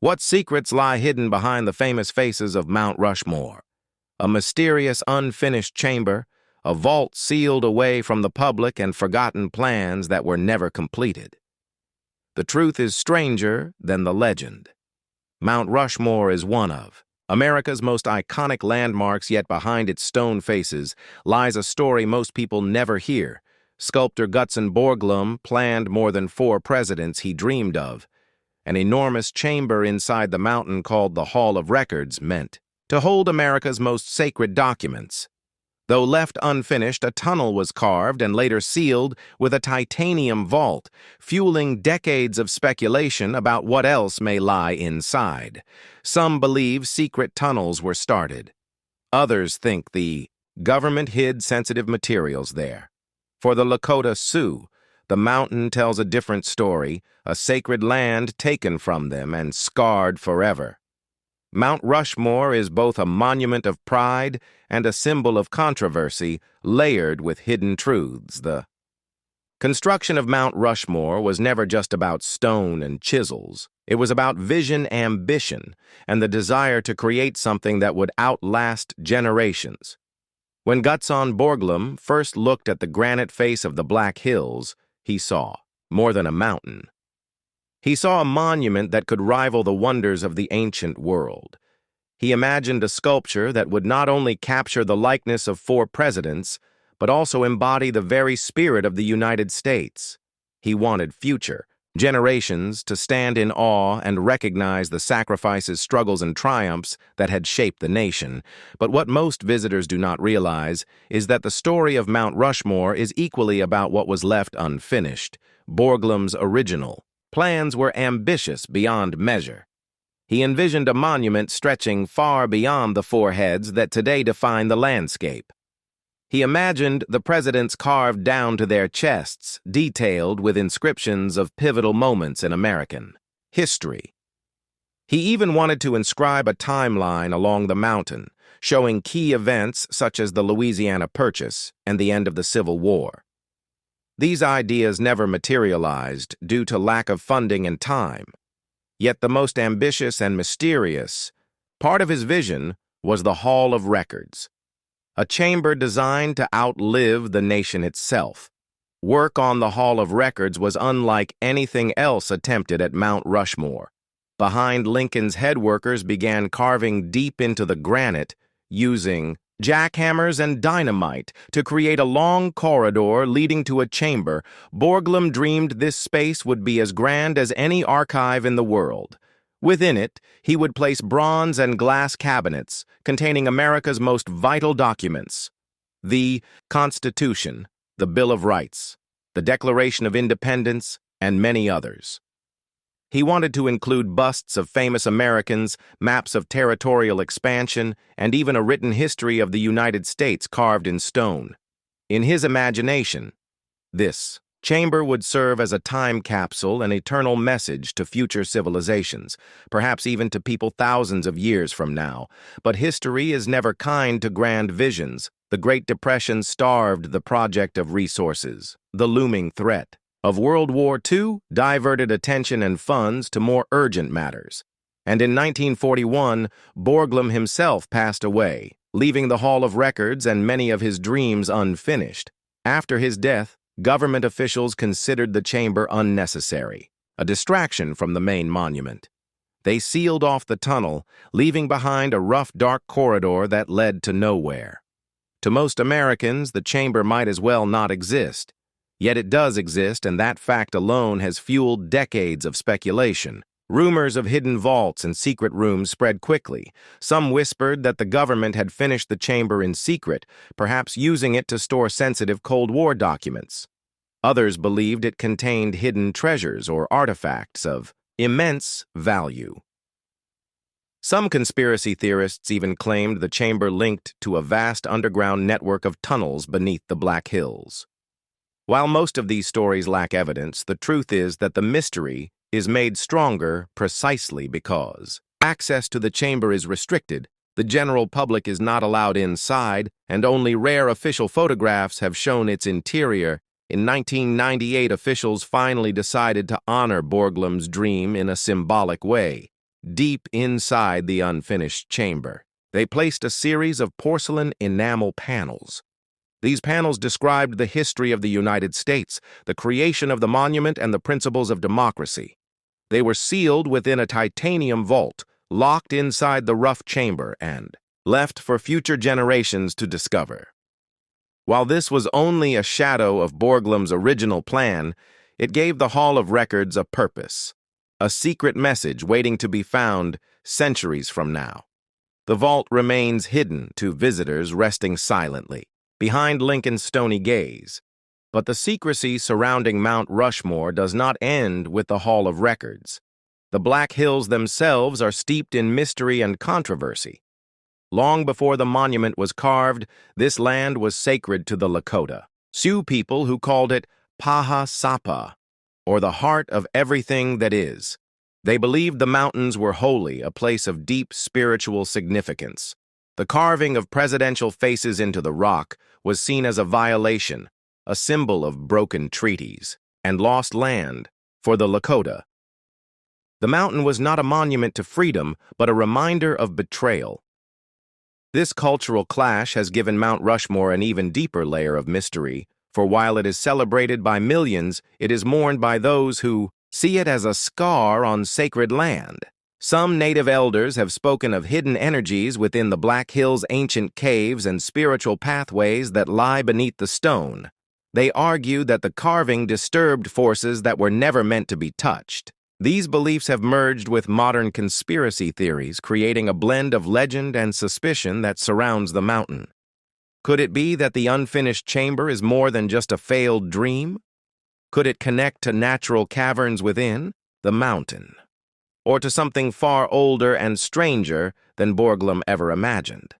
What secrets lie hidden behind the famous faces of Mount Rushmore? A mysterious unfinished chamber, a vault sealed away from the public and forgotten plans that were never completed. The truth is stranger than the legend. Mount Rushmore is one of America's most iconic landmarks, yet behind its stone faces lies a story most people never hear. Sculptor Gutzon Borglum planned more than 4 presidents he dreamed of. An enormous chamber inside the mountain called the Hall of Records meant to hold America's most sacred documents. Though left unfinished, a tunnel was carved and later sealed with a titanium vault, fueling decades of speculation about what else may lie inside. Some believe secret tunnels were started. Others think the government hid sensitive materials there. For the Lakota Sioux, the mountain tells a different story, a sacred land taken from them and scarred forever. Mount Rushmore is both a monument of pride and a symbol of controversy layered with hidden truths. The construction of Mount Rushmore was never just about stone and chisels. It was about vision, ambition, and the desire to create something that would outlast generations. When Gutzon Borglum first looked at the granite face of the Black Hills, he saw more than a mountain. He saw a monument that could rival the wonders of the ancient world. He imagined a sculpture that would not only capture the likeness of 4 presidents, but also embody the very spirit of the United States. He wanted future generations to stand in awe and recognize the sacrifices, struggles, and triumphs that had shaped the nation. But what most visitors do not realize is that the story of Mount Rushmore is equally about what was left unfinished. Borglum's original plans were ambitious beyond measure. He envisioned a monument stretching far beyond the 4 heads that today define the landscape. He imagined the presidents carved down to their chests, detailed with inscriptions of pivotal moments in American history. He even wanted to inscribe a timeline along the mountain, showing key events such as the Louisiana Purchase and the end of the Civil War. These ideas never materialized due to lack of funding and time. Yet the most ambitious and mysterious part of his vision was the Hall of Records, a chamber designed to outlive the nation itself. Work on the Hall of Records was unlike anything else attempted at Mount Rushmore. Behind Lincoln's head, workers began carving deep into the granite, using jackhammers and dynamite to create a long corridor leading to a chamber. Borglum dreamed this space would be as grand as any archive in the world. Within it, he would place bronze and glass cabinets containing America's most vital documents: the Constitution, the Bill of Rights, the Declaration of Independence, and many others. He wanted to include busts of famous Americans, maps of territorial expansion, and even a written history of the United States carved in stone. In his imagination, this chamber would serve as a time capsule, an eternal message to future civilizations, perhaps even to people thousands of years from now. But history is never kind to grand visions. The Great Depression starved the project of resources. The looming threat of World War II diverted attention and funds to more urgent matters. And in 1941, Borglum himself passed away, leaving the Hall of Records and many of his dreams unfinished. After his death, government officials considered the chamber unnecessary, a distraction from the main monument. They sealed off the tunnel, leaving behind a rough, dark corridor that led to nowhere. To most Americans, the chamber might as well not exist. Yet it does exist, and that fact alone has fueled decades of speculation. Rumors of hidden vaults and secret rooms spread quickly. Some whispered that the government had finished the chamber in secret, perhaps using it to store sensitive Cold War documents. Others believed it contained hidden treasures or artifacts of immense value. Some conspiracy theorists even claimed the chamber linked to a vast underground network of tunnels beneath the Black Hills. While most of these stories lack evidence, the truth is that the mystery is made stronger precisely because access to the chamber is restricted, the general public is not allowed inside, and only rare official photographs have shown its interior. In 1998, officials finally decided to honor Borglum's dream in a symbolic way. Deep inside the unfinished chamber, they placed a series of porcelain enamel panels. These panels described the history of the United States, the creation of the monument, and the principles of democracy. They were sealed within a titanium vault, locked inside the rough chamber, and left for future generations to discover. While this was only a shadow of Borglum's original plan, it gave the Hall of Records a purpose, a secret message waiting to be found centuries from now. The vault remains hidden to visitors resting silently behind Lincoln's stony gaze. But the secrecy surrounding Mount Rushmore does not end with the Hall of Records. The Black Hills themselves are steeped in mystery and controversy. Long before the monument was carved, this land was sacred to the Lakota Sioux people, who called it Paha Sapa, or the heart of everything that is. They believed the mountains were holy, a place of deep spiritual significance. The carving of presidential faces into the rock was seen as a violation, a symbol of broken treaties and lost land for the Lakota. The mountain was not a monument to freedom, but a reminder of betrayal. This cultural clash has given Mount Rushmore an even deeper layer of mystery, for while it is celebrated by millions, it is mourned by those who see it as a scar on sacred land. Some native elders have spoken of hidden energies within the Black Hills' ancient caves and spiritual pathways that lie beneath the stone. They argue that the carving disturbed forces that were never meant to be touched. These beliefs have merged with modern conspiracy theories, creating a blend of legend and suspicion that surrounds the mountain. Could it be that the unfinished chamber is more than just a failed dream? Could it connect to natural caverns within the mountain, or to something far older and stranger than Borglum ever imagined?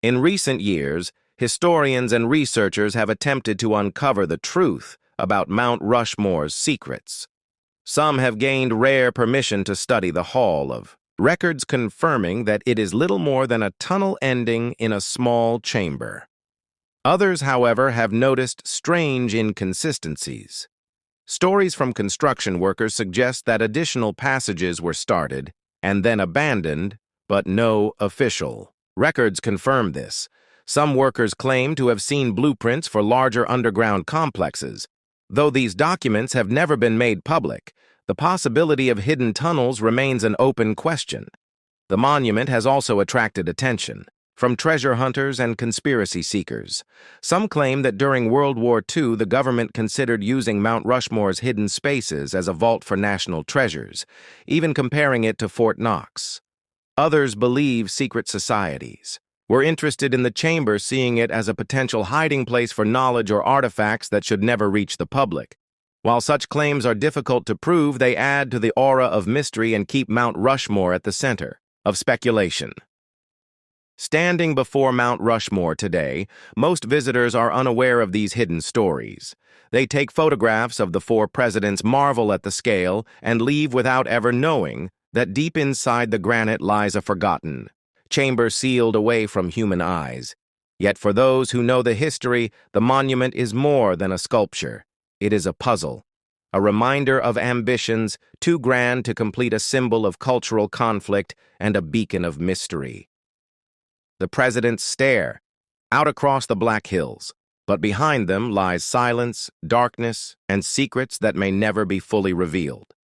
In recent years, historians and researchers have attempted to uncover the truth about Mount Rushmore's secrets. Some have gained rare permission to study the Hall of Records, confirming that it is little more than a tunnel ending in a small chamber. Others, however, have noticed strange inconsistencies. Stories from construction workers suggest that additional passages were started and then abandoned, but no official records confirm this. Some workers claim to have seen blueprints for larger underground complexes. Though these documents have never been made public, the possibility of hidden tunnels remains an open question. The monument has also attracted attention from treasure hunters and conspiracy seekers. Some claim that during World War II, the government considered using Mount Rushmore's hidden spaces as a vault for national treasures, even comparing it to Fort Knox. Others believe secret societies were interested in the chamber, seeing it as a potential hiding place for knowledge or artifacts that should never reach the public. While such claims are difficult to prove, they add to the aura of mystery and keep Mount Rushmore at the center of speculation. Standing before Mount Rushmore today, most visitors are unaware of these hidden stories. They take photographs of the four presidents, marvel at the scale, and leave without ever knowing that deep inside the granite lies a forgotten chamber sealed away from human eyes. Yet for those who know the history, the monument is more than a sculpture. It is a puzzle, a reminder of ambitions too grand to complete, a symbol of cultural conflict, and a beacon of mystery. The presidents stare out across the Black Hills, but behind them lies silence, darkness, and secrets that may never be fully revealed.